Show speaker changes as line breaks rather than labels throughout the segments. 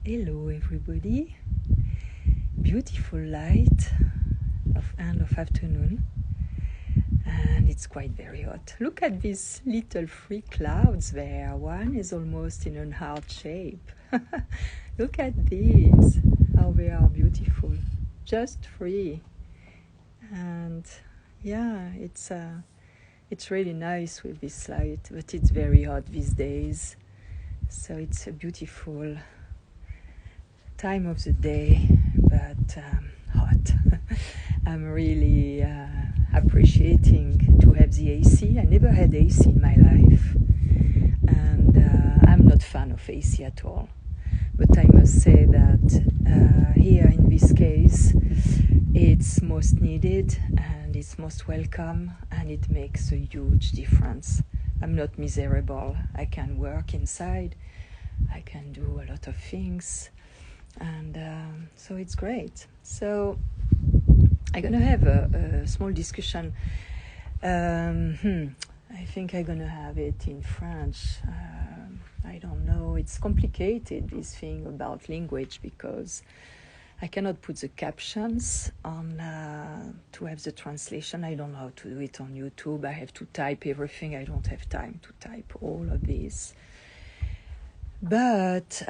Hello everybody, beautiful light of end of afternoon, and it's quite very hot. Look at these little three clouds there. One is almost in an heart shape. Look at these, how they are beautiful. Just three. And yeah, it's really nice with this light, but it's very hot these days. So it's a beautiful time of the day, but hot. I'm really appreciating to have the AC. I never had AC in my life, and I'm not fan of AC at all. But I must say that here in this case, it's most needed and it's most welcome, and it makes a huge difference. I'm not miserable. I can work inside. I can do a lot of things. And so it's great. So I'm going to have a small discussion. I think I'm going to have it in French. I don't know. It's complicated, this thing about language, because I cannot put the captions on to have the translation. I don't know how to do it on YouTube. I have to type everything. I don't have time to type all of this. But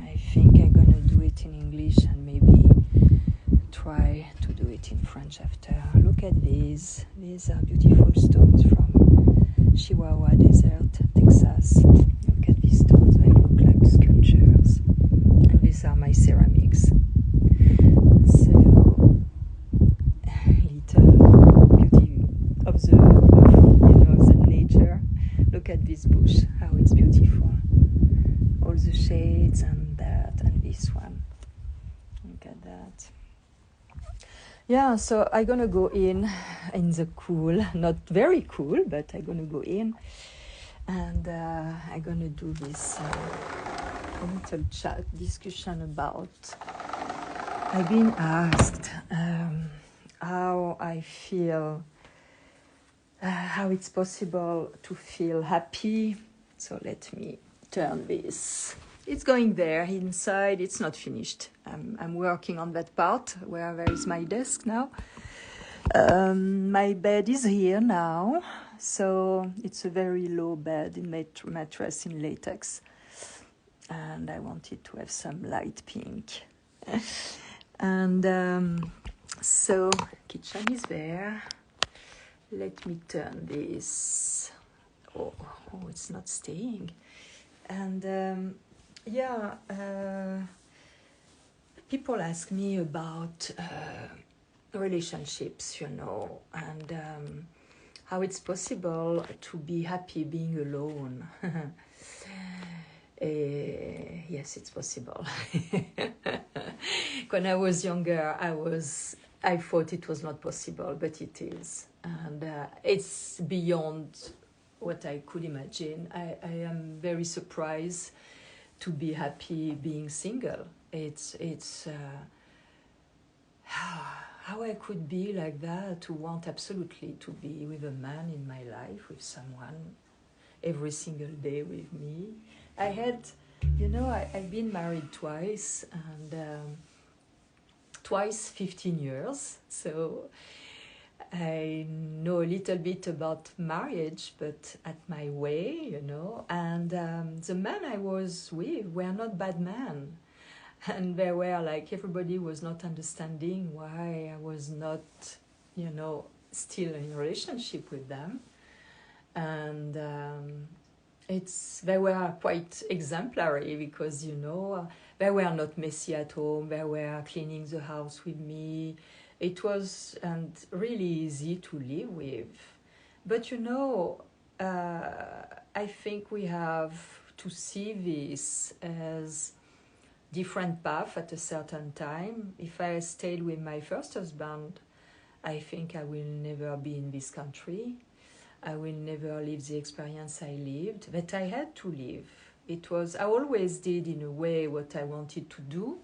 I think I'm going to do it in English and maybe try to do it in French after. Look at these. These are beautiful stones from Chihuahua Desert, Texas. Look at these stones. They look like sculptures. And these are my ceramics. So, little beauty of the nature. Look at this bush, how it's beautiful. All the shades and that and this one. Look at that. Yeah, so I'm gonna go in the cool, not very cool, but I'm gonna go in and I'm gonna do this little chat discussion about. I've been asked how I feel, how it's possible to feel happy. So let me turn this. It's going there inside. It's not finished. I'm working on that part where there is my desk now. My bed is here now, so it's a very low bed in mattress in latex, and I wanted to have some light pink. And so kitchen is there. Let me turn this. Oh, it's not staying. And people ask me about relationships, and how it's possible to be happy being alone. Yes, it's possible. When I was younger, I thought it was not possible, but it is. And it's beyond what I could imagine. I am very surprised to be happy being single. It's how I could be like that, to want absolutely to be with a man in my life, with someone every single day with me. I had, I've been married twice, and twice 15 years, so I know a little bit about marriage, but at my way, and the men I was with were not bad men, and they were like, everybody was not understanding why I was not, still in a relationship with them. And they were quite exemplary, because they were not messy at home. They were cleaning the house with me. It was really easy to live with. But I think we have to see this as different path at a certain time. If I stayed with my first husband, I think I will never be in this country. I will never live the experience I lived, but I had to live. I always did in a way what I wanted to do.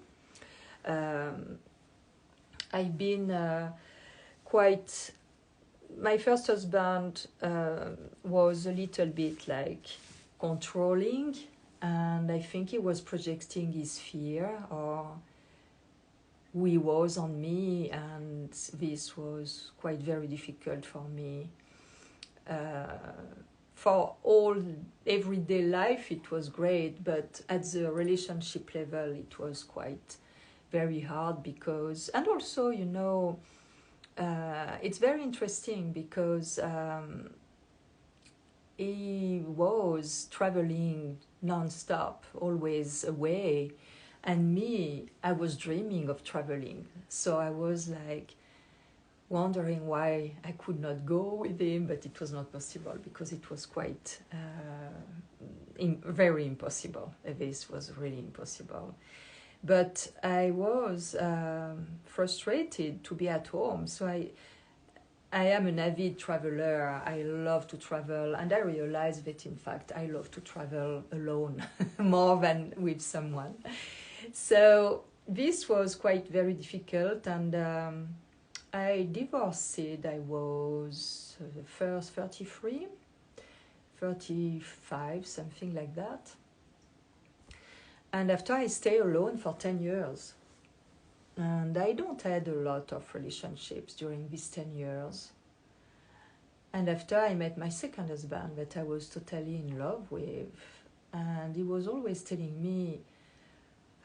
I've been my first husband was a little bit like controlling, and I think he was projecting his fear or who he was on me, and this was quite very difficult for me. For all everyday life it was great, but at the relationship level it was quite very hard, because, and also, you know, it's very interesting because he was traveling non-stop, always away, and me, I was dreaming of traveling. So I was like wondering why I could not go with him, but it was not possible because it was quite very impossible. This was really impossible. But I was frustrated to be at home. So I am an avid traveler. I love to travel, and I realized that in fact I love to travel alone more than with someone. So this was quite very difficult, and I divorced. I was first 33, 35, something like that. And after I stayed alone for 10 years. And I don't had a lot of relationships during these 10 years. And after I met my second husband that I was totally in love with, and he was always telling me,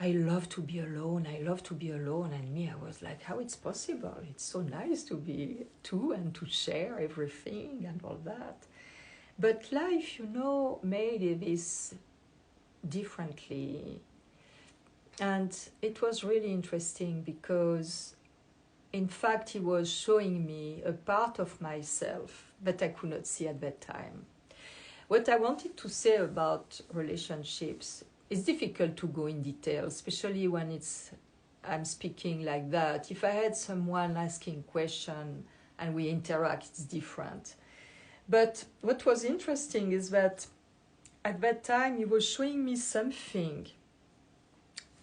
I love to be alone, I love to be alone. And me, I was like, how it's possible? It's so nice to be two and to share everything and all that. But life, you know, made this differently. And it was really interesting because, in fact, he was showing me a part of myself that I could not see at that time. What I wanted to say about relationships, it's difficult to go in detail, especially when I'm speaking like that. If I had someone asking question and we interact, it's different. But what was interesting is that at that time he was showing me something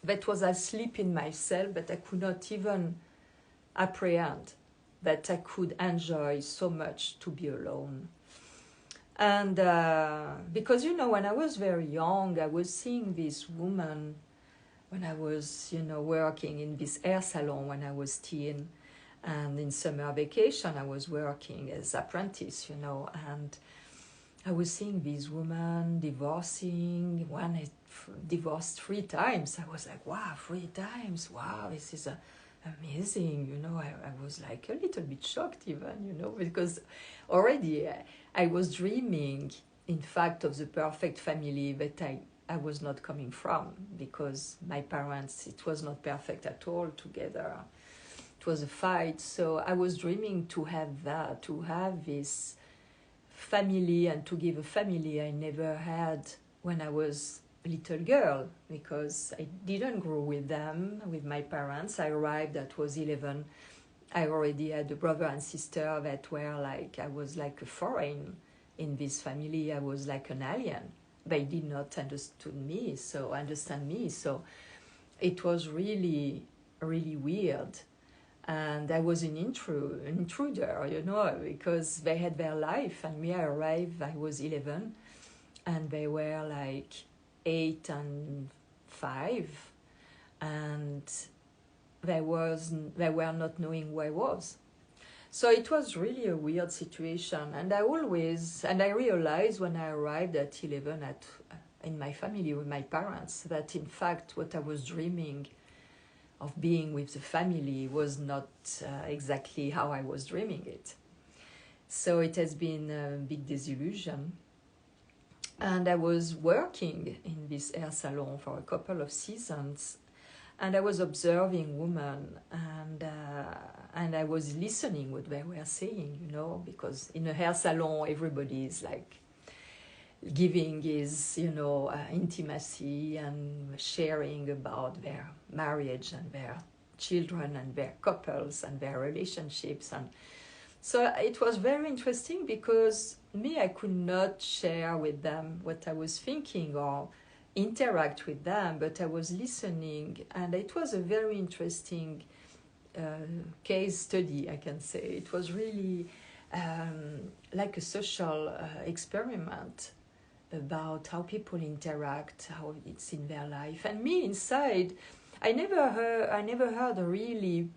that was asleep in myself, that I could not even apprehend, that I could enjoy so much to be alone. And because, you know, when I was very young, I was seeing this woman when I was, you know, working in this hair salon when I was teen. And in summer vacation, I was working as apprentice, you know, and I was seeing this woman divorcing. One had divorced 3 times. I was like, wow, 3 times. Wow, this is amazing. You know, I was like a little bit shocked even, you know, because already I was dreaming, in fact, of the perfect family that I was not coming from, because my parents, it was not perfect at all together. It was a fight. So I was dreaming to have that, to have this family and to give a family I never had when I was a little girl, because I didn't grow with them, with my parents. I arrived at was 11. I already had a brother and sister that were like, I was like a foreign in this family. I was like an alien. They did not understand me, so it was really, really weird. And I was an intruder, you know, because they had their life, and me, I arrived, I was 11, and they were like 8 and 5, and they were not knowing who I was. So it was really a weird situation, and I realized when I arrived at 11 in my family with my parents, that in fact what I was dreaming of being with the family was not exactly how I was dreaming it. So it has been a big disillusion. And I was working in this hair salon for a couple of seasons, and I was observing women, and I was listening what they were saying, you know, because in a hair salon everybody is like giving his, you know, intimacy and sharing about their marriage and their children and their couples and their relationships. And so it was very interesting because I could not share with them what I was thinking or interact with them, but I was listening, and it was a very interesting case study, I can say. It was really like a social experiment. about how people interact, how it's in their life. And me inside, I never heard a really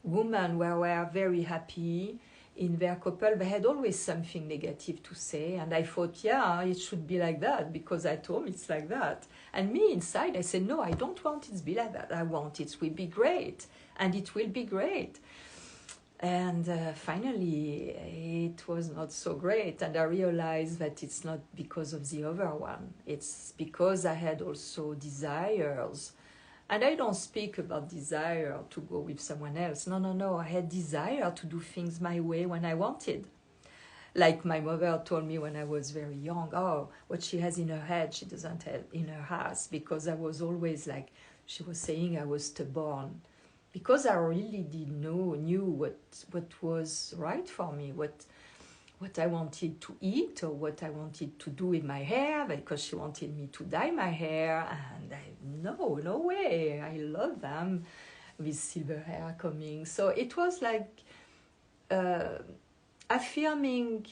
woman where were very happy in their couple. They had always something negative to say, and I thought, yeah, it should be like that because at home it's like that. And me inside, I said, no, I don't want it to be like that. I want it will be great, and it will be great. And finally, it was not so great, and I realized that it's not because of the other one. It's because I had also desires. And I don't speak about desire to go with someone else. No. I had desire to do things my way when I wanted. Like my mother told me when I was very young, oh, what she has in her head, she doesn't have in her house. Because I was always like, she was saying I was stubborn. Because I really knew what was right for me, what I wanted to eat or what I wanted to do with my hair, because she wanted me to dye my hair, and no way, I love them with silver hair coming. So it was like affirming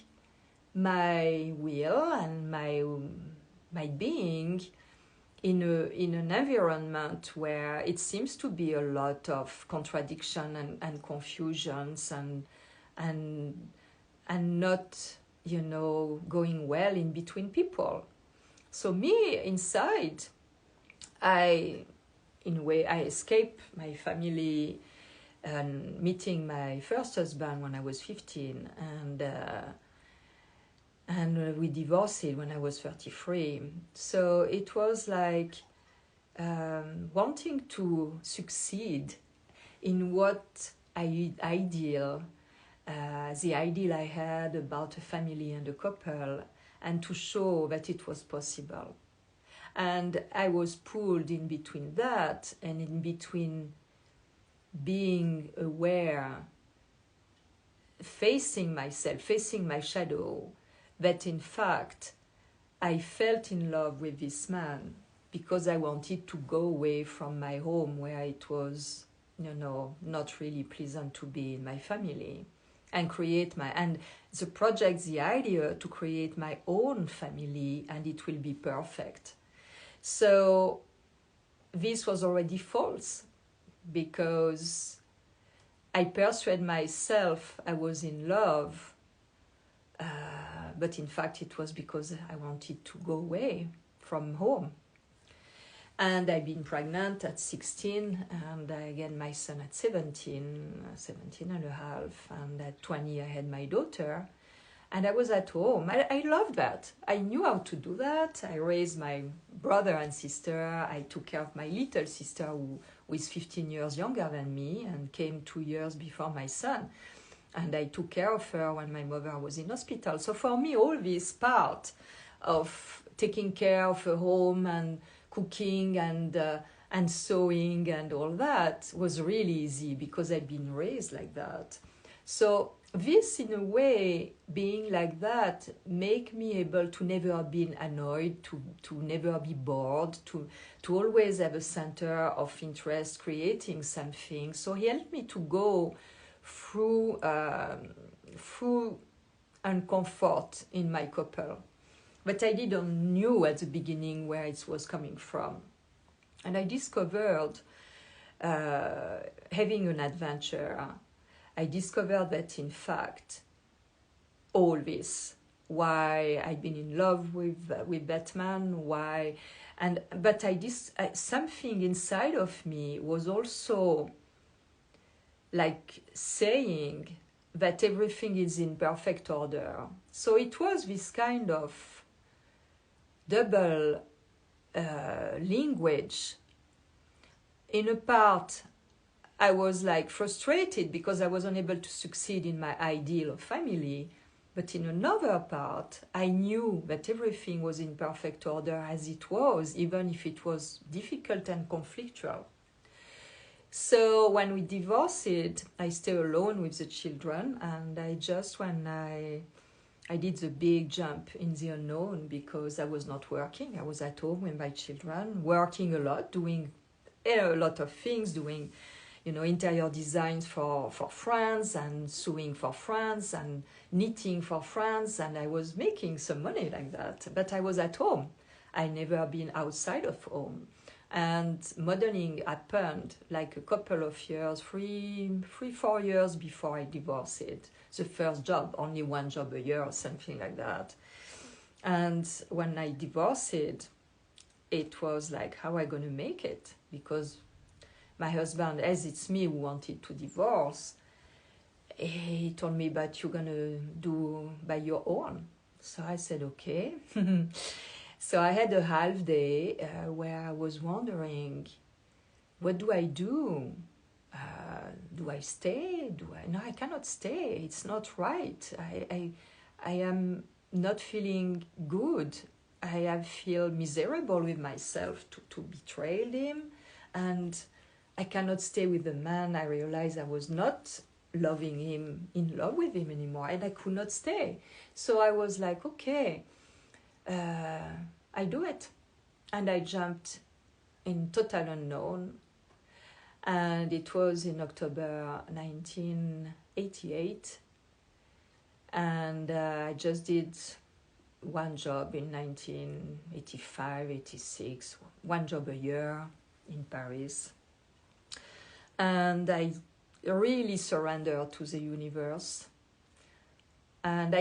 my will and my being in an environment where it seems to be a lot of contradiction and confusions and not, going well in between people. So me inside, I escaped my family and meeting my first husband when I was 15, and we divorced when I was 33. So it was like wanting to succeed in what the ideal I had about a family and a couple, and to show that it was possible. And I was pulled in between that and in between being aware, facing myself, facing my shadow, that in fact I felt in love with this man because I wanted to go away from my home where it was, not really pleasant to be in my family, and the project, the idea to create my own family, and it will be perfect. So this was already false, because I persuaded myself I was in love, but in fact it was because I wanted to go away from home. And I've been pregnant at 16, and I had my son at 17 and a half, and at 20 I had my daughter, and I was at home. I loved that. I knew how to do that. I raised my brother and sister. I took care of my little sister, who is 15 years younger than me and came 2 years before my son. And I took care of her when my mother was in hospital. So for me, all this part of taking care of a home and cooking and sewing and all that was really easy, because I'd been raised like that. So this, in a way, being like that, make me able to never be annoyed, to never be bored, to always have a center of interest, creating something. So he helped me to go through uncomfort in my couple. But I didn't know at the beginning where it was coming from. And I discovered, having an adventure, I discovered that in fact, all this, why I'd been in love with that man, something inside of me was also like saying that everything is in perfect order. So it was this kind of double language. In a part, I was like frustrated because I was unable to succeed in my ideal of family. But in another part, I knew that everything was in perfect order as it was, even if it was difficult and conflictual. So when we divorced, I stayed alone with the children, and when I did the big jump in the unknown, because I was not working. I was at home with my children, working a lot, doing a lot of things, doing, interior designs for friends and sewing for friends and knitting for friends, and I was making some money like that, but I was at home. I never been outside of home. And modeling happened like a couple of years, 4 years before I divorced. The first job, only one job a year or something like that. And when I divorced, it was like, how am I going to make it? Because my husband, as it's me who wanted to divorce, he told me, but you're going to do by your own. So I said, okay. So I had a half day where I was wondering, what do I do? Do I stay? No, I cannot stay. It's not right. I am not feeling good. I feel miserable with myself to betray him, and I cannot stay with the man. I realized I was not in love with him anymore, and I could not stay. So I was like, okay, I do it. And I jumped in total unknown. And it was in October 1988. And I just did one job in 1985, 86, one job a year in Paris. And I really surrendered to the universe. And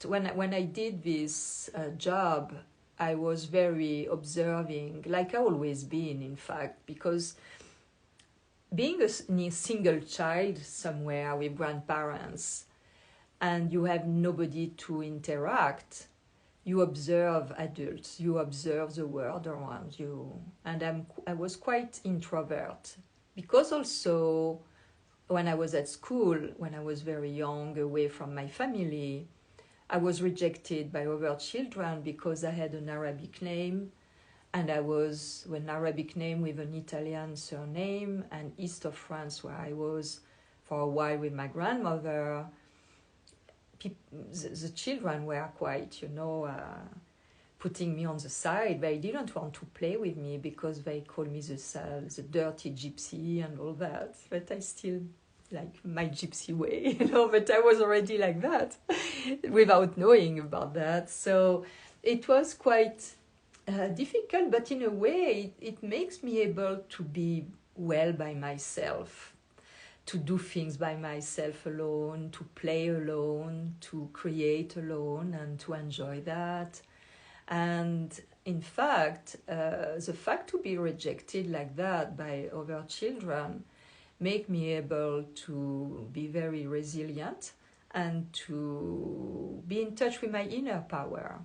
when I did this job, I was very observing, like I always been, in fact, because being a single child somewhere with grandparents and you have nobody to interact, you observe adults, you observe the world around you. And I was quite introvert, because also when I was at school, when I was very young, away from my family, I was rejected by other children because I had an Arabic name, and I was an Arabic name with an Italian surname, and east of France, where I was for a while with my grandmother, the children were quite, putting me on the side. They didn't want to play with me because they called me the dirty gypsy and all that. But I still like my gypsy way, but I was already like that without knowing about that. So it was quite difficult, but in a way it makes me able to be well by myself, to do things by myself alone, to play alone, to create alone, and to enjoy that. And in fact, the fact to be rejected like that by other children make me able to be very resilient and to be in touch with my inner power.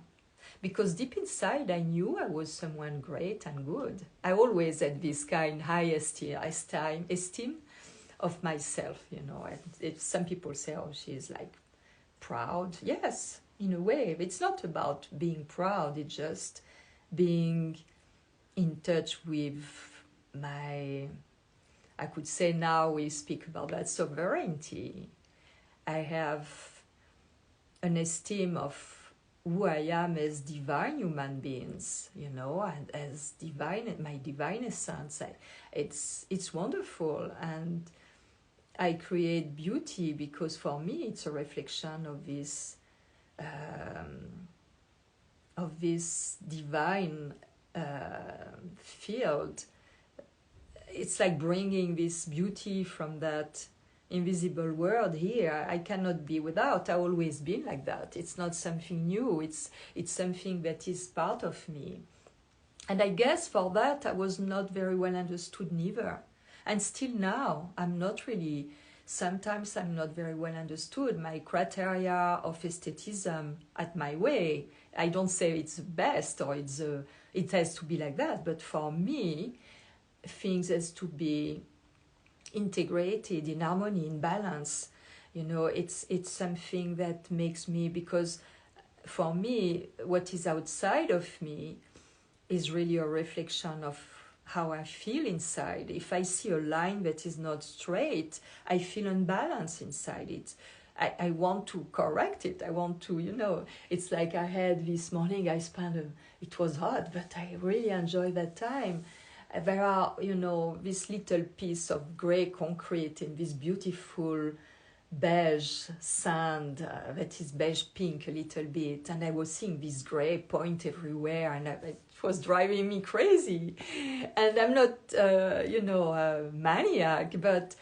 Because deep inside, I knew I was someone great and good. I always had this kind of high esteem of myself, If some people say, oh, she's like proud. Yes, in a way. It's not about being proud. It's just being in touch with I could say now we speak about that sovereignty. I have an esteem of who I am as divine human beings, and as divine, my divine essence. It's wonderful, and I create beauty because for me it's a reflection of this divine field. It's like bringing this beauty from that invisible world here. I cannot be without. I've always been like that. It's not something new. It's something that is part of me. And I guess for that I was not very well understood neither. And still now, sometimes I'm not very well understood. My criteria of aestheticism at my way, I don't say it's the best or it has to be like that, but for me, things has to be integrated in harmony, in balance. It's something that makes me, because for me, what is outside of me is really a reflection of how I feel inside. If I see a line that is not straight, I feel unbalanced inside it. I want to correct it. I want to, it's like I had this morning, it was hot, but I really enjoyed that time. there are, you know, this little piece of gray concrete in this beautiful beige sand that is beige pink a little bit, and I was seeing this gray point everywhere, and it was driving me crazy. And I'm not, you know, a maniac, but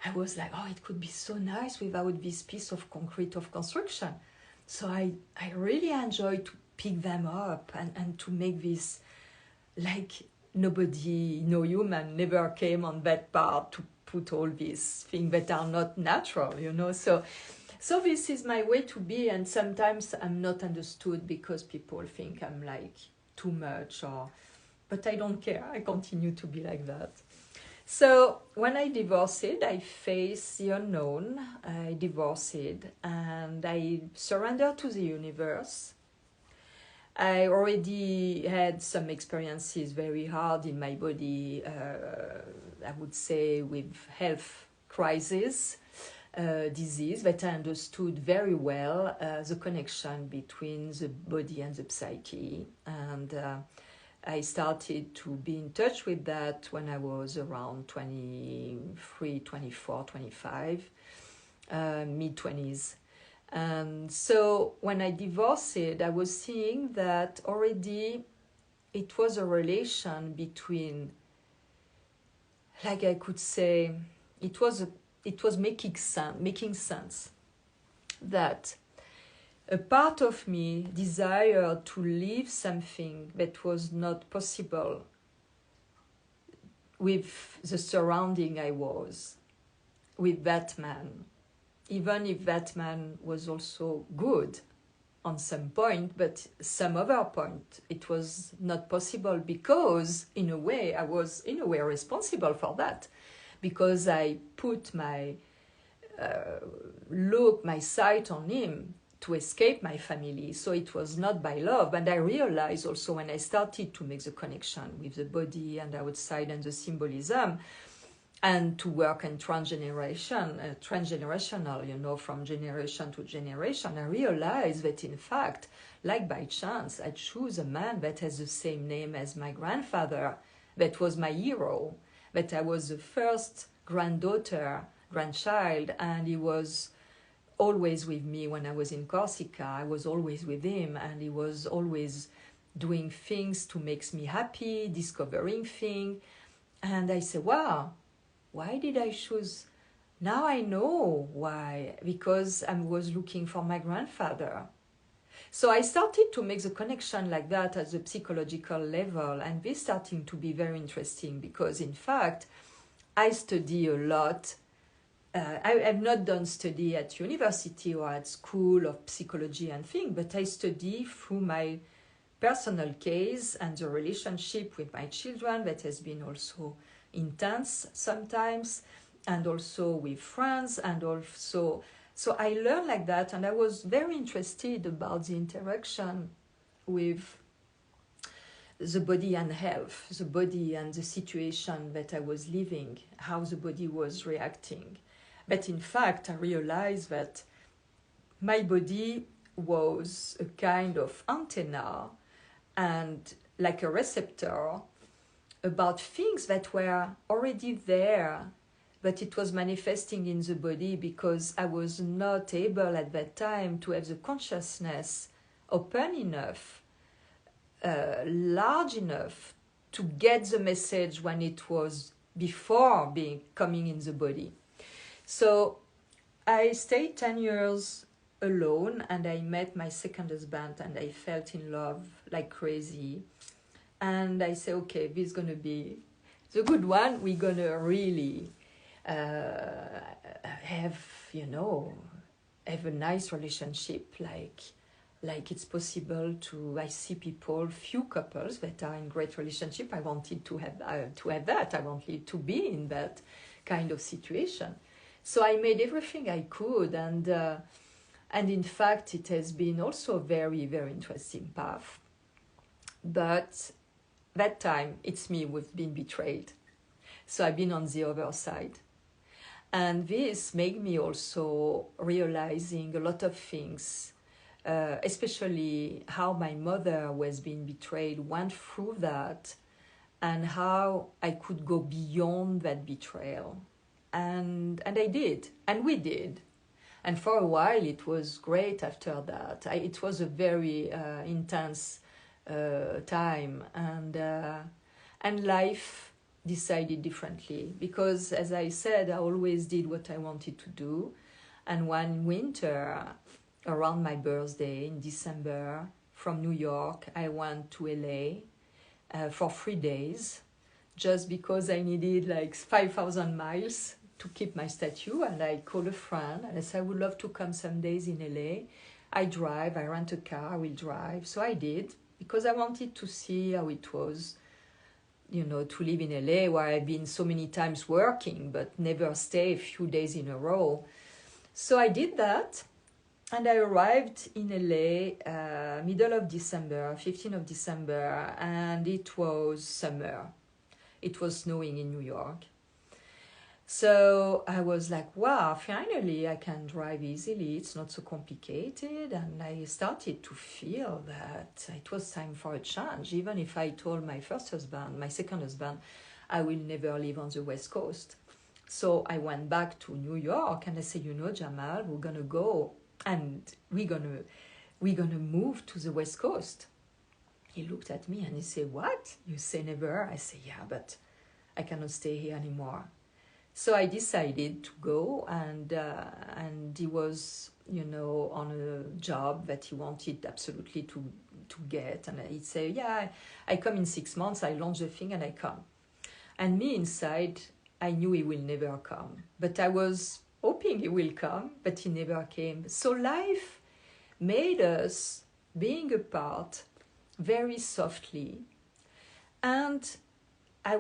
I was like, oh, it could be so nice without this piece of concrete of construction. So I really enjoy to pick them up and to make this, like, nobody, no human never came on that part to put all these things that are not natural, you know. So this is my way to be, and sometimes I'm not understood because people think I'm like too much, but I don't care. I continue to be like that. So when I divorced, I faced the unknown. I divorced and I surrendered to the universe. I already had some experiences very hard in my body, I would say, with health crisis, disease, that I understood very well, the connection between the body and the psyche. And I started to be in touch with that when I was around 23, 24, 25, mid-20s. And so when I divorced, I was seeing that already it was a relation between, like I could say, it was making sense that a part of me desired to leave something that was not possible with the surrounding I was, with that man. Even if that man was also good on some point, but some other point it was not possible because in a way I was in a way responsible for that, because I put my my sight on him to escape my family. So it was not by love. And I realized also when I started to make the connection with the body and outside and the symbolism, and to work in transgenerational, you know, from generation to generation, I realized that in fact, like by chance, I chose a man that has the same name as my grandfather, that was my hero, that I was the first grandchild, and he was always with me when I was in Corsica. I was always with him, and he was always doing things to make me happy, discovering things. And I said, wow, why did I choose? Now I know why, because I was looking for my grandfather. So I started to make the connection like that at the psychological level, and this starting to be very interesting because in fact, I study a lot. I have not done study at university or at school of psychology and things, but I study through my personal case and the relationship with my children that has been also intense sometimes, and also with friends, and also so I learned like that, and I was very interested about the interaction with the body and health, the body and the situation that I was living, how the body was reacting. But in fact, I realized that my body was a kind of antenna and like a receptor about things that were already there, but it was manifesting in the body because I was not able at that time to have the consciousness open enough, large enough to get the message when it was before coming in the body. So I stayed 10 years alone, and I met my second husband, and I felt in love like crazy. And I said, okay, this is going to be the good one. We're going to really have, you know, have a nice relationship, like it's possible to. I see people, few couples that are in great relationship. I wanted to have that. I wanted to be in that kind of situation. So I made everything I could, and in fact, it has been also a very, very interesting path. But that time, it's me who've been betrayed. So I've been on the other side. And this made me also realizing a lot of things, especially how my mother was being betrayed, went through that, and how I could go beyond that betrayal. And I did, and we did. And for a while, it was great after that. It was a very intense time, and life decided differently. Because, as I said, I always did what I wanted to do. And one winter, around my birthday in December, from New York, I went to LA for 3 days, just because I needed like 5,000 miles to keep my statue. And I called a friend and I said, I would love to come some days in LA. I drive, I rent a car, I will drive. So I did, because I wanted to see how it was, you know, to live in LA, where I've been so many times working, but never stay a few days in a row. So I did that. And I arrived in LA middle of December, 15th of December, and it was summer. It was snowing in New York. So I was like, wow, finally I can drive easily. It's not so complicated. And I started to feel that it was time for a change. Even if I told my second husband, I will never live on the West Coast. So I went back to New York and I said, you know, Jamal, we're going to go and we're gonna move to the West Coast. He looked at me and he said, what? You say never? I said, yeah, but I cannot stay here anymore. So I decided to go, and he was, you know, on a job that he wanted absolutely to get. And he'd say, yeah, I come in 6 months, I launch the thing and I come. And me inside, I knew he will never come. But I was hoping he will come, but he never came. So life made us being apart very softly. And I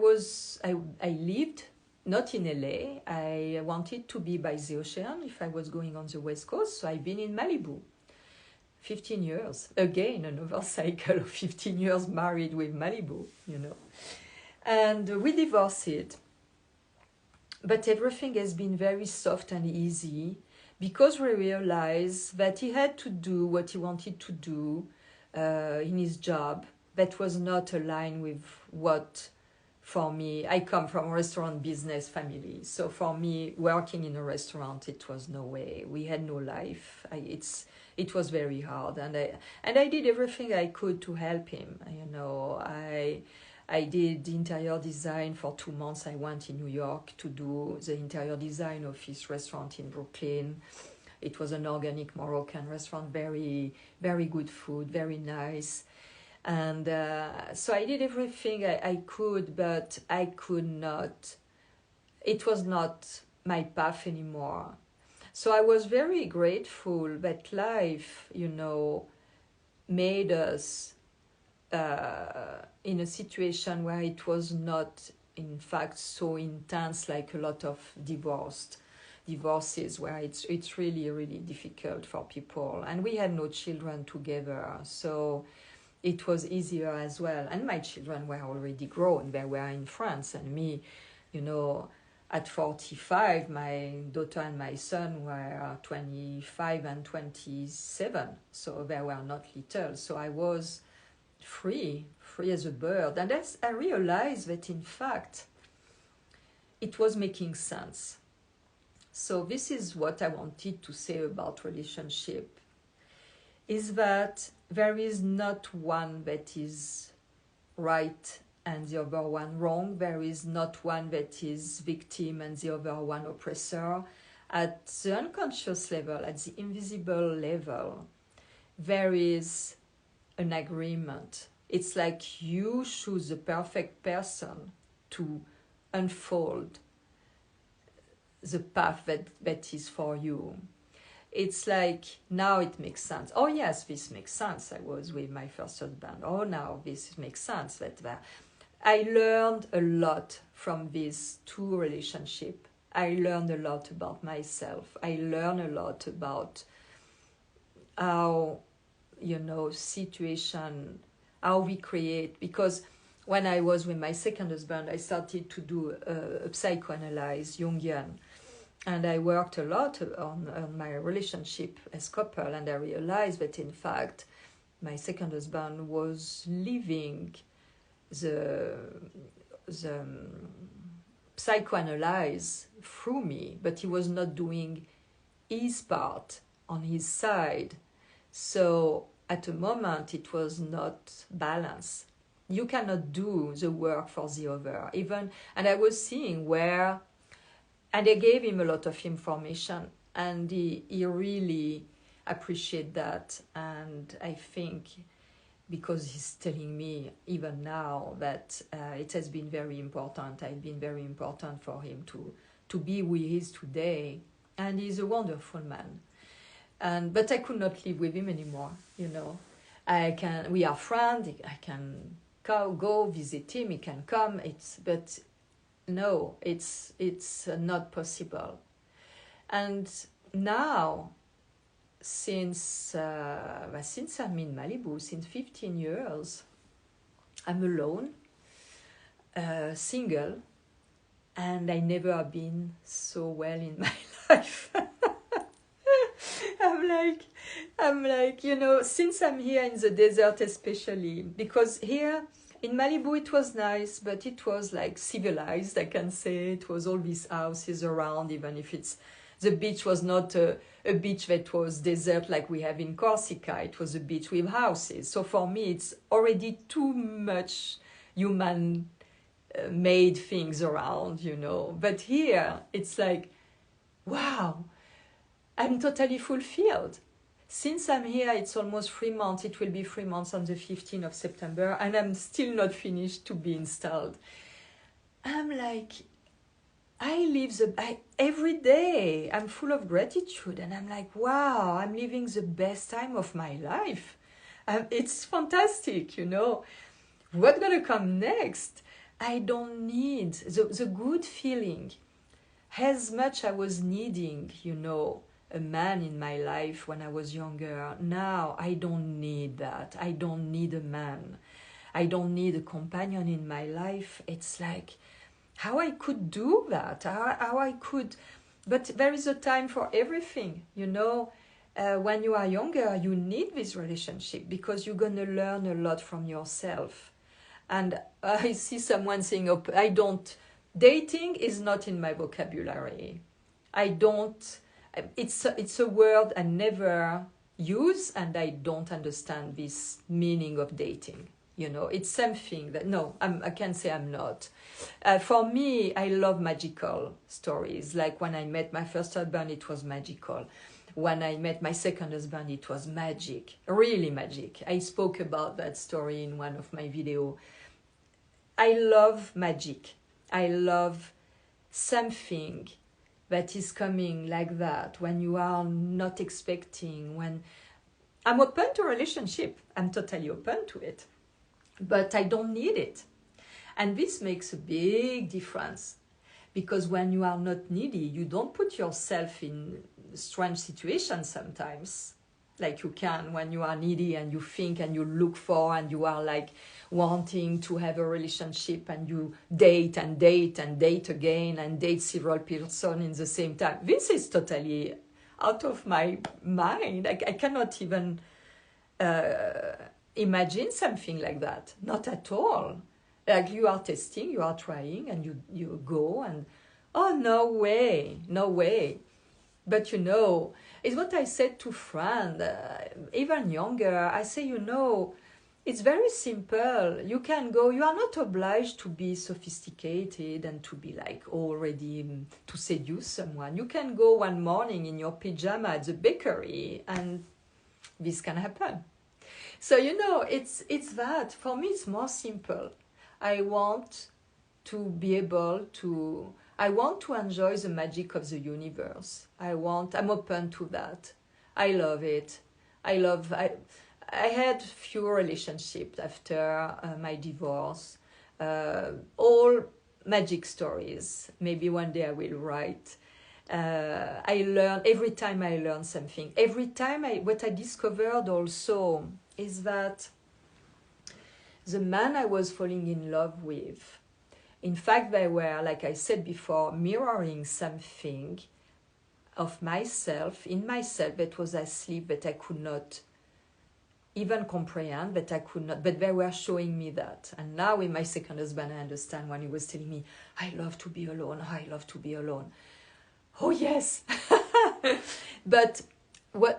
lived not in LA. I wanted to be by the ocean if I was going on the West Coast. So I've been in Malibu 15 years. Again, another cycle of 15 years married with Malibu, you know. And we divorced. But everything has been very soft and easy, because we realized that he had to do what he wanted to do in his job that was not aligned with what, for me, I come from a restaurant business family. So for me, working in a restaurant, it was no way. We had no life. It was very hard. And I did everything I could to help him. You know, I did interior design for 2 months. I went in New York to do the interior design of his restaurant in Brooklyn. It was an organic Moroccan restaurant, very, very good food, very nice. And so I did everything I could, but I could not. It was not my path anymore. So I was very grateful that life, you know, made us in a situation where it was not, in fact, so intense like a lot of divorces, where it's really, really difficult for people. And we had no children together, so it was easier as well. And my children were already grown. They were in France, and me, you know, at 45, my daughter and my son were 25 and 27, so they were not little. So I was free as a bird. And I realized that, in fact, it was making sense. So this is what I wanted to say about relationship, is that there is not one that is right and the other one wrong. There is not one that is victim and the other one oppressor. At the unconscious level, at the invisible level, there is an agreement. It's like you choose the perfect person to unfold the path that is for you. It's like, now it makes sense. Oh yes, this makes sense. I was with my first husband. Oh, now this makes sense. That I learned a lot from these two relationships. I learned a lot about myself. I learned a lot about how, you know, situation, how we create. Because when I was with my second husband, I started to do a psychoanalysis, Jungian. And I worked a lot on my relationship as couple, and I realized that, in fact, my second husband was living the psychoanalyze through me, but he was not doing his part on his side. So at the moment it was not balanced. You cannot do the work for the other. Even, and I was seeing where, and I gave him a lot of information, and he really appreciated that. And I think because he's telling me even now that it has been very important, I've been very important for him to be who he is today. And he's a wonderful man. But I could not live with him anymore, you know. We are friends, I can go visit him, he can come, but no, it's not possible. And now, since I'm in Malibu, since 15 years, I'm alone, single, and I never have been so well in my life. I'm like, you know, since I'm here in the desert especially, because here in Malibu it was nice, but it was like civilized, I can say. It was all these houses around, even if the beach was not a beach that was desert like we have in Corsica. It was a beach with houses. So for me, it's already too much human made things around, you know. But here, it's like, wow, I'm totally fulfilled. Since I'm here, it's almost 3 months. It will be 3 months on the 15th of September, and I'm still not finished to be installed. I'm like, I live every day. I'm full of gratitude, and I'm like, wow, I'm living the best time of my life. It's fantastic, you know. What's gonna come next? I don't need the good feeling. As much I was needing, you know, a man in my life when I was younger. Now I don't need that. I don't need a man. I don't need a companion in my life. It's like how I could do that, how I could. But there is a time for everything, you know. When you are younger, you need this relationship because you're going to learn a lot from yourself. And I see someone saying, oh, dating is not in my vocabulary. It's a word I never use, and I don't understand this meaning of dating. You know, it's something that, no, I can say I'm not. For me, I love magical stories. Like when I met my first husband, it was magical. When I met my second husband, it was magic, really magic. I spoke about that story in one of my videos. I love magic. I love something that is coming like that when you are not expecting. When I'm open to a relationship, I'm totally open to it, but I don't need it. And this makes a big difference, because when you are not needy, you don't put yourself in strange situations sometimes, like you can when you are needy and you think and you look for and you are like wanting to have a relationship, and you date and date and date again and date several persons in the same time. This is totally out of my mind. I cannot even imagine something like that. Not at all. Like you are testing, you are trying, and you go and, oh, no way. But you know, it's what I said to friends, even younger. I say, you know, it's very simple. You can go, you are not obliged to be sophisticated and to be like all ready to seduce someone. You can go one morning in your pajama at the bakery, and this can happen. So, you know, it's that. For me, it's more simple. I want to be able to, I want to enjoy the magic of the universe. I'm open to that. I love it. I had few relationships after my divorce. All magic stories. Maybe one day I will write. Every time I learn something. Every time what I discovered also is that the man I was falling in love with, in fact, they were, like I said before, mirroring something of myself, in myself, that was asleep, that I could not even comprehend, but I could not. But they were showing me that. And now with my second husband, I understand when he was telling me, I love to be alone, I love to be alone. Oh yes. But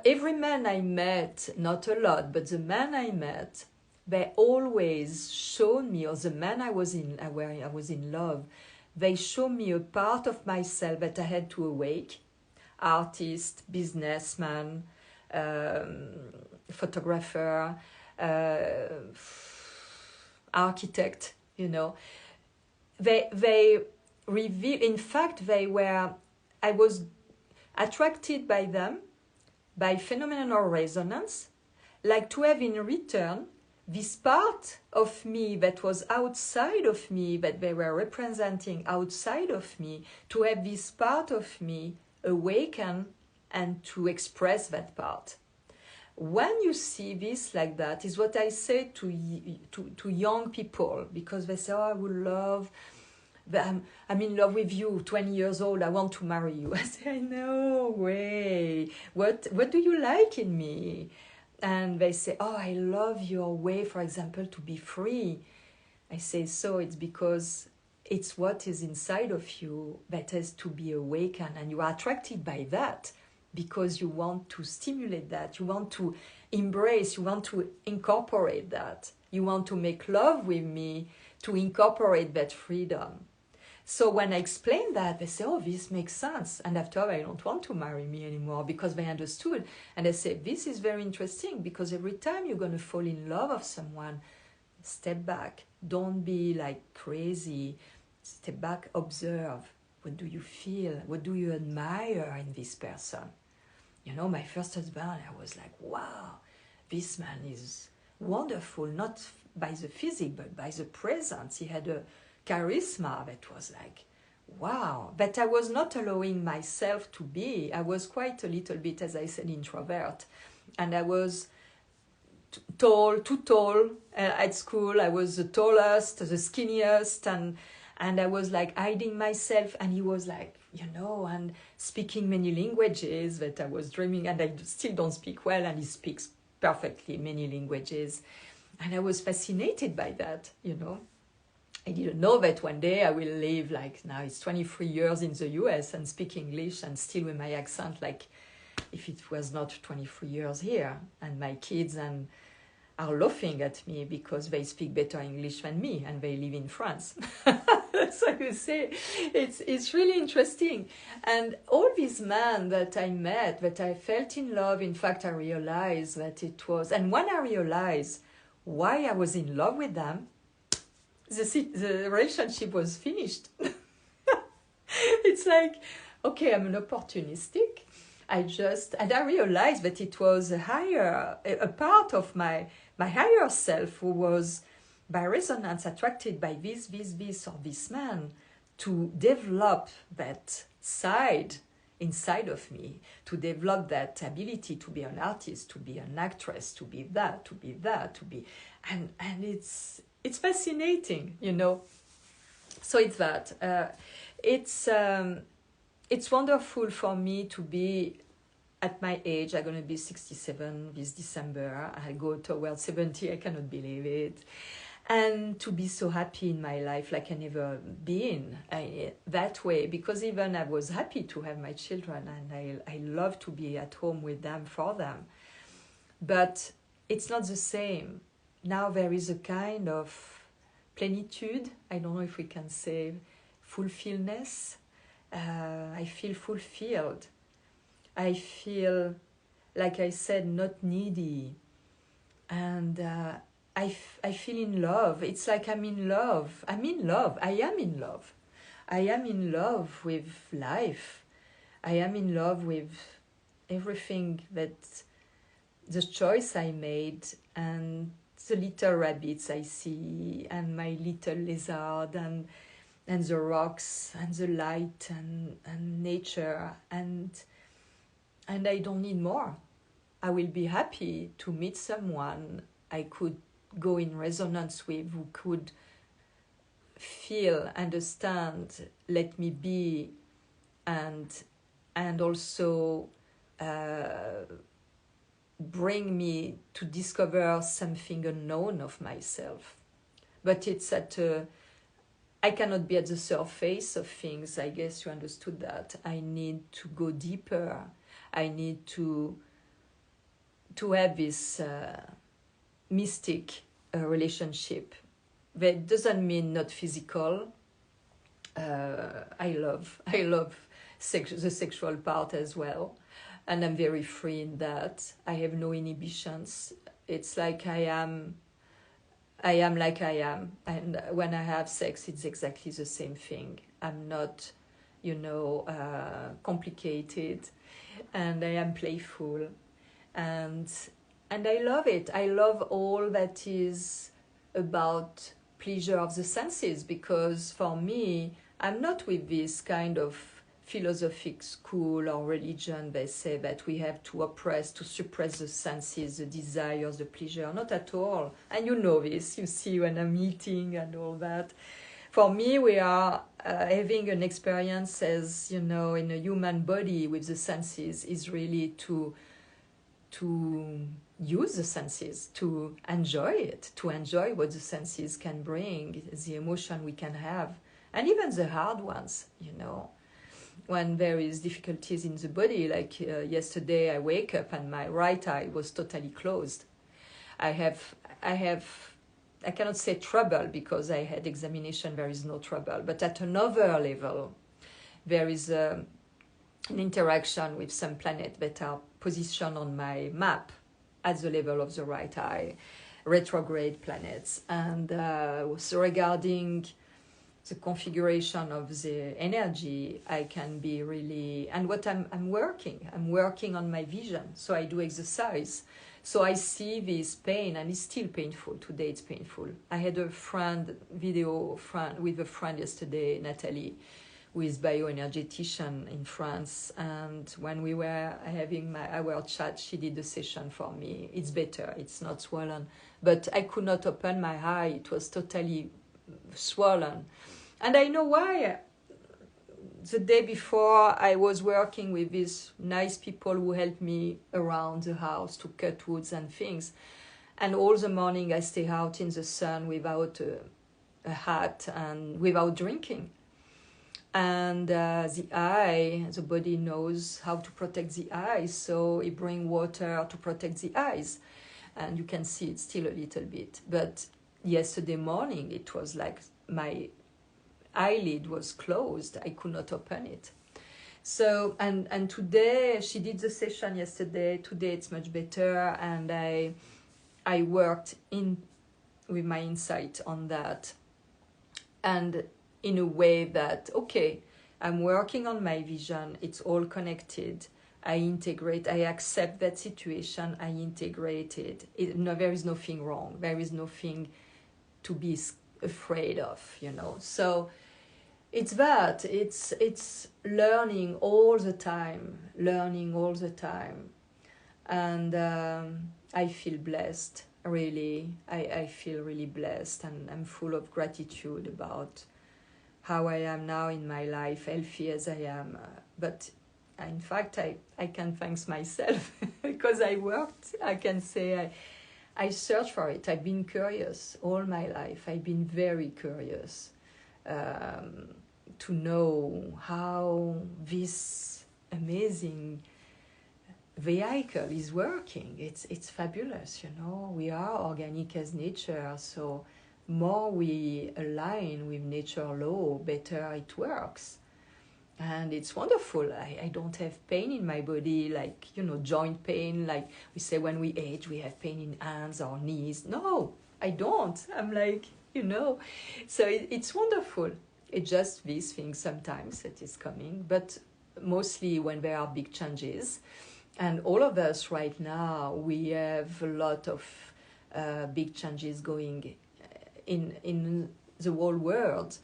every man I met, not a lot, but the man I met, they always showed me, or the man where I was in love, they showed me a part of myself that I had to awake. Artist, businessman, photographer, architect, you know. They reveal, in fact, I was attracted by them by phenomenal resonance, like to have in return this part of me that was outside of me, that they were representing outside of me, to have this part of me awaken and to express that part. When you see this like that, is what I say to young people, because they say, oh, I would love, I'm in love with you, 20 years old, I want to marry you. I say, no way. What do you like in me? And they say, oh, I love your way, for example, to be free. I say, so it's because it's what is inside of you that has to be awakened, and you are attracted by that because you want to stimulate that, you want to embrace, you want to incorporate that, you want to make love with me to incorporate that freedom. So when I explain that, they say, oh, this makes sense. And after, I don't want to marry me anymore, because they understood. And I say, this is very interesting, because every time you're going to fall in love with someone, step back. Don't be like crazy. Step back, observe. What do you feel? What do you admire in this person? You know, my first husband, I was like, wow, this man is wonderful, not by the physique, but by the presence. He had a charisma that was like, wow. But I was not allowing myself to be. I was quite a little bit, as I said, introvert. And I was too tall. At school, I was the tallest, the skinniest, and I was like hiding myself. And he was like, you know, and speaking many languages that I was dreaming, and I still don't speak well, and he speaks perfectly many languages. And I was fascinated by that, you know. I didn't know that one day I will live, like now it's 23 years in the US and speak English and still with my accent, like if it was not 23 years here. And my kids are laughing at me because they speak better English than me and they live in France. So you see, it's really interesting. And all these men that I met, that I felt in love, in fact, I realized that it was, and when I realized why I was in love with them, the relationship was finished. It's like, okay, I'm an opportunistic. And I realized that it was a part of my higher self who was by resonance attracted by this or this man to develop that side inside of me, to develop that ability to be an artist, to be an actress, to be that, and it's fascinating, you know. So it's that. It's wonderful for me to be at my age. I'm going to be 67 this December. I go towards 70. I cannot believe it. And to be so happy in my life like I never been that way. Because even I was happy to have my children. And I love to be at home with them, for them. But it's not the same. Now there is a kind of plenitude. I don't know if we can say fulfillness. I feel fulfilled. I feel, like I said, not needy. And I feel in love. It's like I'm in love. I am in love. I am in love with life. I am in love with everything that the choice I made, and the little rabbits I see, and my little lizard, and the rocks, and the light, and nature, and I don't need more. I will be happy to meet someone I could go in resonance with, who could feel, understand, let me be, and also bring me to discover something unknown of myself. But it's I cannot be at the surface of things. I guess you understood that. I need to go deeper. I need to have this mystic relationship. That doesn't mean not physical. I love the sexual part as well, and I'm very free in that. I have no inhibitions. It's like I am like I am, and when I have sex, it's exactly the same thing. I'm not, complicated, and I am playful, and I love it. I love all that is about pleasure of the senses, because for me, I'm not with this kind of philosophic school or religion. They say that we have to suppress the senses, the desires, the pleasure. Not at all. And you know this, you see when I'm eating and all that. For me, we are having an experience as, in a human body with the senses is really to use the senses, to enjoy it, to enjoy what the senses can bring, the emotion we can have, and even the hard ones, when there is difficulties in the body, like yesterday I wake up and my right eye was totally closed. I cannot say trouble, because I had examination, there is no trouble, but at another level, there is an interaction with some planets that are positioned on my map at the level of the right eye, retrograde planets. And so regarding the configuration of the energy, I can be really, and what I'm working on my vision. So I do exercise. So I see this pain, and it's still painful. Today it's painful. I had a video with a friend yesterday, Natalie, who is bioenergetician in France, and when we were having our chat, she did the session for me. It's better, it's not swollen, but I could not open my eye. It was totally swollen, and I know why. The day before, I was working with these nice people who helped me around the house to cut woods and things, and all the morning I stay out in the sun without a hat and without drinking. And the body knows how to protect the eyes, so it brings water to protect the eyes. And you can see it still a little bit. But yesterday morning, it was like my eyelid was closed. I could not open it. So, and today, she did the session yesterday. Today it's much better, and I worked with my insight on that. And in a way that, okay, I'm working on my vision, it's all connected, I integrate, I accept that situation, I integrate it. There is nothing wrong, there is nothing to be afraid of, So it's that, it's learning all the time, and I feel blessed, really. I feel really blessed, and I'm full of gratitude about how I am now in my life, healthy as I am. But in fact, I can thank myself because I worked. I can say I searched for it. I've been curious all my life. I've been very curious to know how this amazing vehicle is working. It's fabulous, We are organic as nature, so more we align with nature law, better it works. And it's wonderful. I don't have pain in my body, like, joint pain, like we say when we age, we have pain in hands or knees. No, I don't. I'm like, So it's wonderful. It's just these things sometimes that is coming, but mostly when there are big changes. And all of us right now, we have a lot of big changes going in the whole world,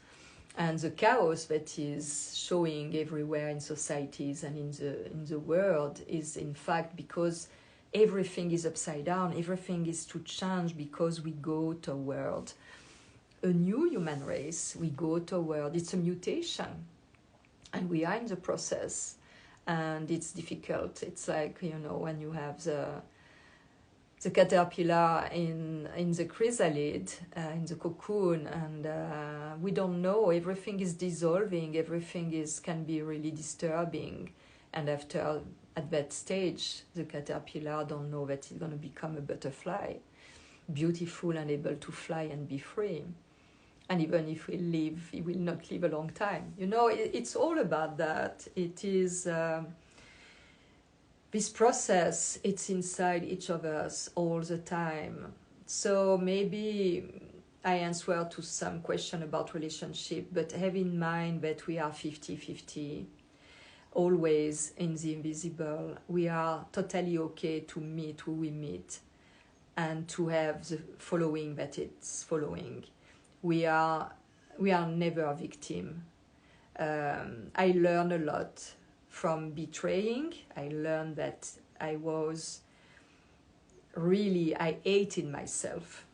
and the chaos that is showing everywhere in societies and in the world is in fact because everything is upside down, everything is to change, because we go toward a new human race, we go toward, it's a mutation, and we are in the process, and it's difficult. It's like, when you have the caterpillar in the chrysalid, in the cocoon, and we don't know. Everything is dissolving. Everything can be really disturbing, and at that stage, the caterpillar don't know that it's going to become a butterfly, beautiful and able to fly and be free. And even if we live, he will not live a long time. It's all about that. It is this process. It's inside each of us all the time. So maybe I answer to some question about relationship, but have in mind that we are 50-50, always in the invisible. We are totally okay to meet who we meet and to have the following that it's following. We are never a victim. I learned a lot from betraying. I learned that I hated myself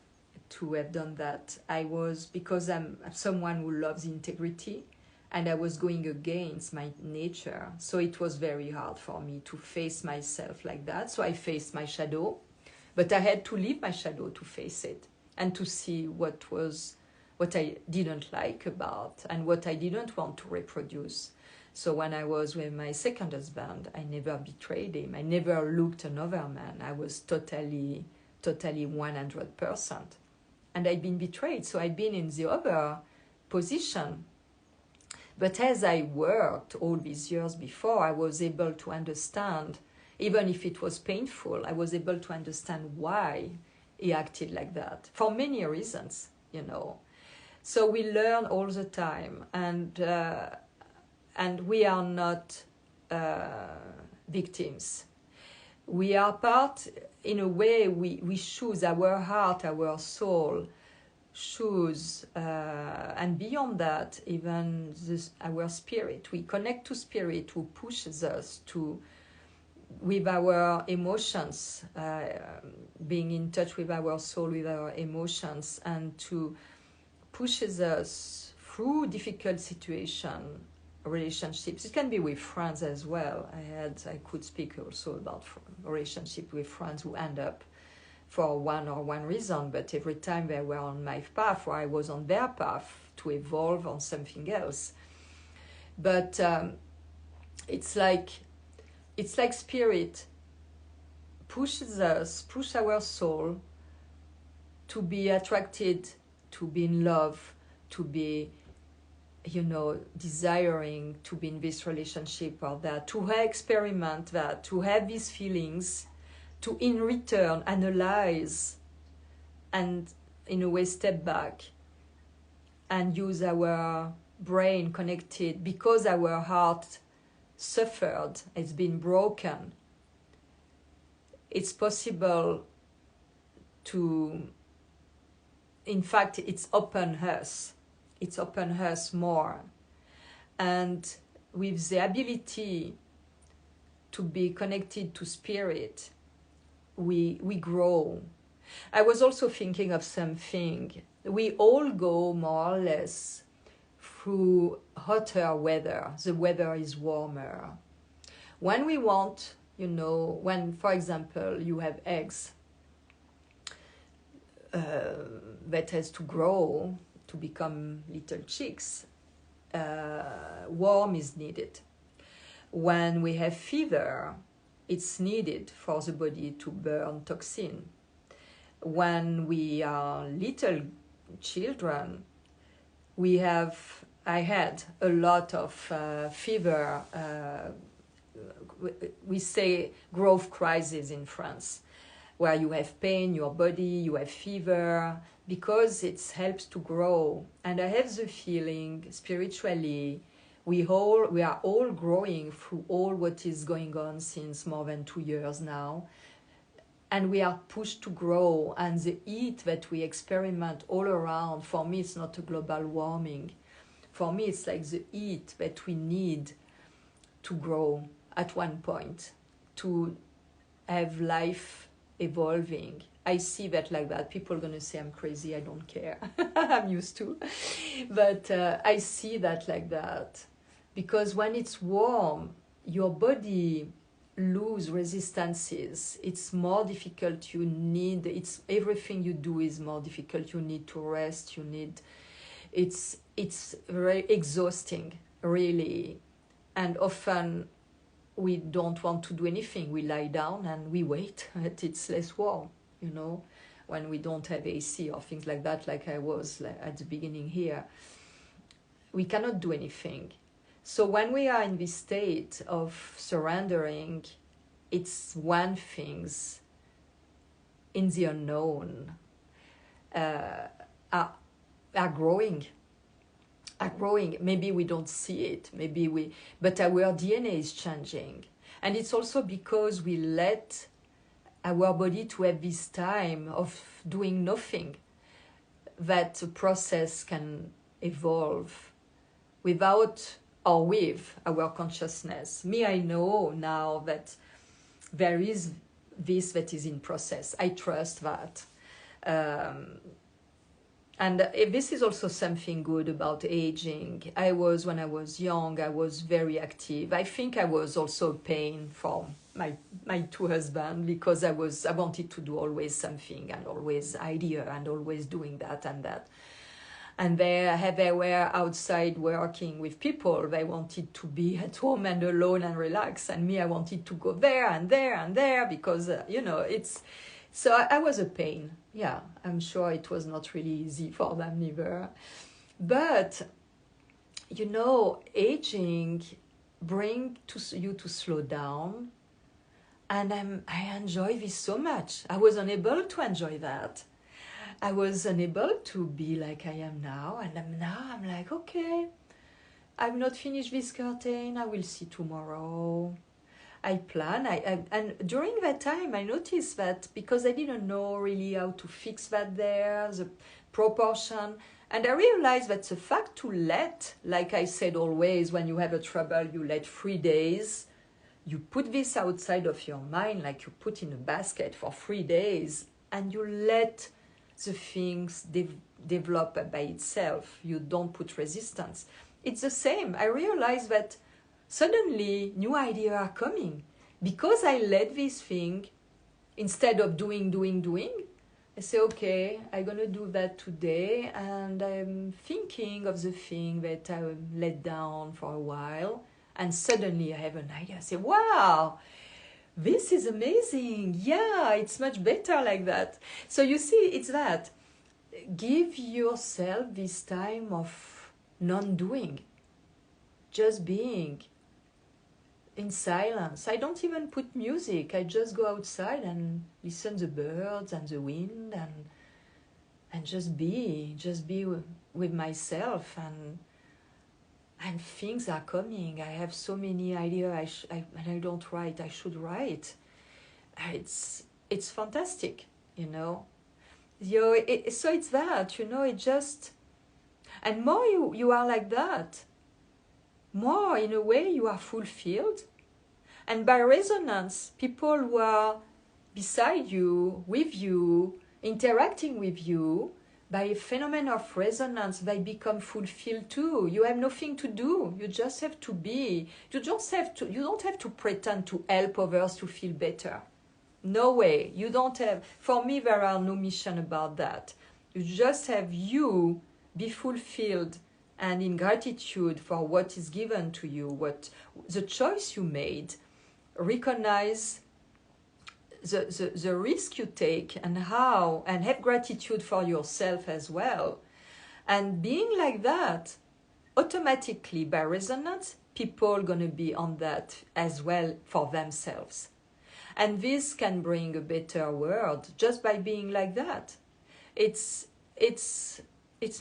to have done that. Because I'm someone who loves integrity, and I was going against my nature. So it was very hard for me to face myself like that. So I faced my shadow, but I had to leave my shadow to face it and to see what I didn't like about and what I didn't want to reproduce. So when I was with my second husband, I never betrayed him. I never looked another man. I was totally 100%. And I'd been betrayed, so I'd been in the other position. But as I worked all these years before, I was able to understand, even if it was painful, I was able to understand why he acted like that, for many reasons, So we learn all the time, and we are not victims. We are part, in a way, we choose our heart, our soul, choose, and beyond that, even our spirit. We connect to spirit who pushes us with our emotions, being in touch with our soul, with our emotions, and to pushes us through difficult relationships. It can be with friends as well. I could speak also about relationship with friends who end up for one reason, but every time they were on my path or I was on their path to evolve on something else. But it's like spirit push our soul to be attracted, to be in love, to be, desiring to be in this relationship or that, to experiment that, to have these feelings, to in return analyze and in a way step back and use our brain connected because our heart suffered, it's been broken. It's possible to, in fact, it's open us more, and with the ability to be connected to spirit, we grow. I was also thinking of something. We all go more or less through hotter weather. The weather is warmer. When we want, when, for example, you have eggs that has to grow to become little chicks, warm is needed. When we have fever, it's needed for the body to burn toxin. When we are little children, I had a lot of fever. We say growth crisis in France, where you have pain, your body, you have fever, because it helps to grow. And I have the feeling, spiritually, we are all growing through all what is going on since more than 2 years now. And we are pushed to grow, and the heat that we experiment all around, for me it's not a global warming. For me it's like the heat that we need to grow at one point, to have life evolving. I see that like that. People are going to say I'm crazy, I don't care. I'm used to. But I see that like that. Because when it's warm, your body lose resistances. It's more difficult. It's everything you do is more difficult. You need to rest. It's very exhausting, really. And often we don't want to do anything. We lie down and we wait that it's less warm, when we don't have AC or things like that, like I was at the beginning here. We cannot do anything. So when we are in this state of surrendering, it's when things in the unknown are growing. Maybe we don't see it, but our DNA is changing. And it's also because we let our body to have this time of doing nothing, that the process can evolve without or with our consciousness. I know now that there is this that is in process. I trust that. And this is also something good about aging. When I was young, I was very active. I think I was also pain for my two husbands, because I wanted to do always something and always idea and always doing that and that. And they were outside working with people. They wanted to be at home and alone and relax. And I wanted to go there and there and there because, it's... So I was a pain. Yeah, I'm sure it was not really easy for them either. But, aging brings you to slow down. And I enjoy this so much. I was unable to enjoy that. I was unable to be like I am now. And I'm like, okay, I've not finished this curtain. I will see tomorrow. I plan, and during that time I noticed that, because I didn't know really how to fix that there, the proportion, and I realized that the fact to let, like I said always, when you have a trouble, you let 3 days, you put this outside of your mind, like you put in a basket for 3 days, and you let the things develop by itself. You don't put resistance. It's the same. I realized that suddenly new ideas are coming because I let this thing, instead of doing. I say, okay, I'm going to do that today, and I'm thinking of the thing that I let down for a while, and suddenly I have an idea. I say, wow, this is amazing. Yeah, it's much better like that. So you see, it's that. Give yourself this time of non-doing, just being in silence. I don't even put music. I just go outside and listen to the birds and the wind and just be with myself, and things are coming. I have so many ideas. And I don't write. I should write. It's fantastic, So it's that, it just, and more you are like that, more in a way you are fulfilled. And by resonance, people who are beside you, with you, interacting with you, by a phenomenon of resonance, they become fulfilled too. You have nothing to do. You just have to be. You don't have to pretend to help others to feel better. No way. You don't have. For me, there are no mission about that. You just have you be fulfilled and in gratitude for what is given to you, what the choice you made. Recognize the risk you take and have gratitude for yourself as well. And being like that, automatically by resonance, people are going to be on that as well for themselves. And this can bring a better world just by being like that. It's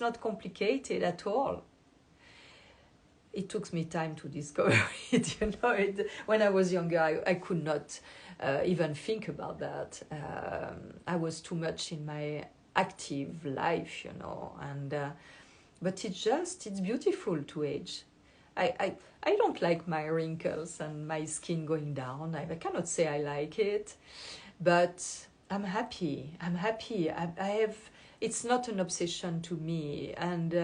not complicated at all. It took me time to discover it. When I was younger, I could not even think about that. I was too much in my active life, but it's beautiful to age. I don't like my wrinkles and my skin going down. I cannot say I like it, but I'm happy. I have. It's not an obsession to me, and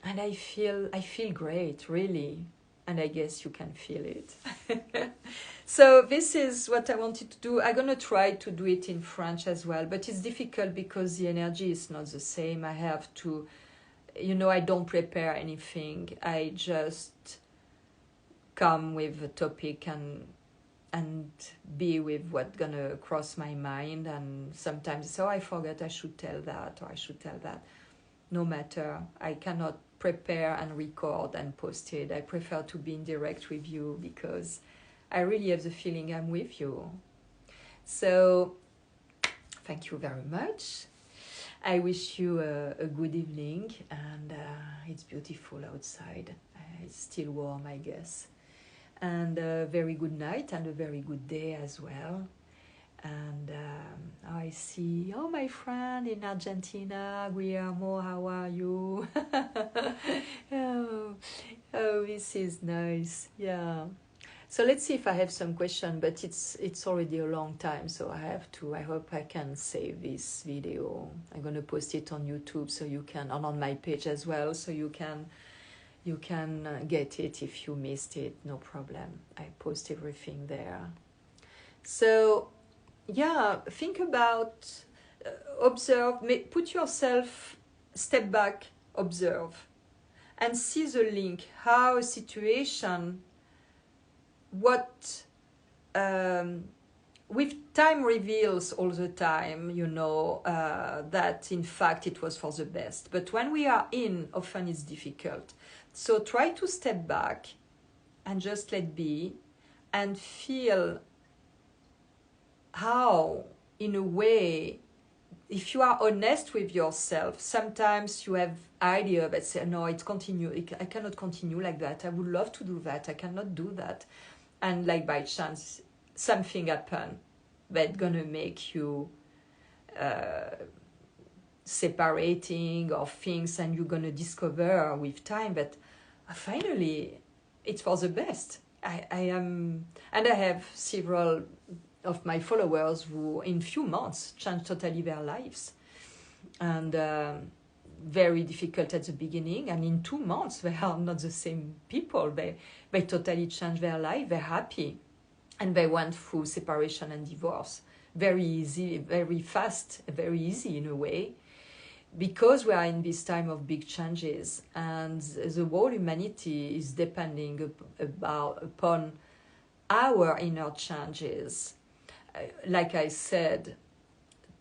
I feel great, really. and I guess you can feel it. So this is what I wanted to do. I'm gonna try to do it in French as well, but it's difficult because the energy is not the same. I have to, I don't prepare anything. I just come with a topic and be with what's gonna cross my mind. And sometimes, so I forget I should tell that or I should tell that. No matter, I cannot prepare and record and post it. I prefer to be in direct with you because I really have the feeling I'm with you. So thank you very much. I wish you a good evening, and it's beautiful outside. It's still warm, I guess. And a very good night and a very good day as well. And I see, my friend in Argentina, Guillermo, how are you? oh, this is nice. Yeah. So let's see if I have some question, but it's already a long time, so I hope I can save this video. I'm going to post it on YouTube so you can, and on my page as well, so you can get it if you missed it, no problem. I post everything there. So yeah, think about, observe, put yourself, step back, observe, and see the link, how a situation, what with time reveals all the time, that in fact it was for the best. But when we are in, often it's difficult. So try to step back and just let be and feel how, in a way, if you are honest with yourself, sometimes you have idea that say, no, I cannot continue like that. I would love to do that. I cannot do that. And like by chance, something happen that's gonna make you separating or things, and you're gonna discover with time that finally it's for the best. I am, and I have several of my followers who in few months changed totally their lives, and very difficult at the beginning, and in 2 months they are not the same people. They totally changed their life. They're happy, and they went through separation and divorce very easy, very fast, very easy in a way, because we are in this time of big changes, and the whole humanity is depending upon our inner changes, like I said,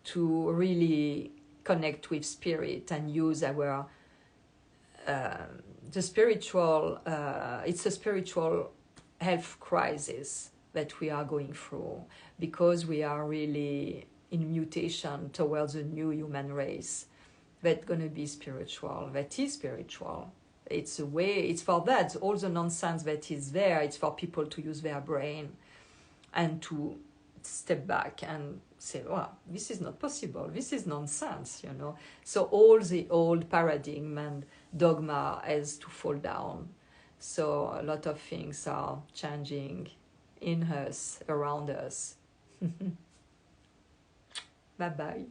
to really connect with spirit and use our the spiritual, it's a spiritual health crisis that we are going through, because we are really in mutation towards a new human race that's going to be spiritual, that is spiritual. It's a way, it's for that, all the nonsense that is there, it's for people to use their brain and to step back and say, well, this is not possible, this is nonsense, So all the old paradigm and dogma has to fall down. So a lot of things are changing in us, around us. Bye-bye.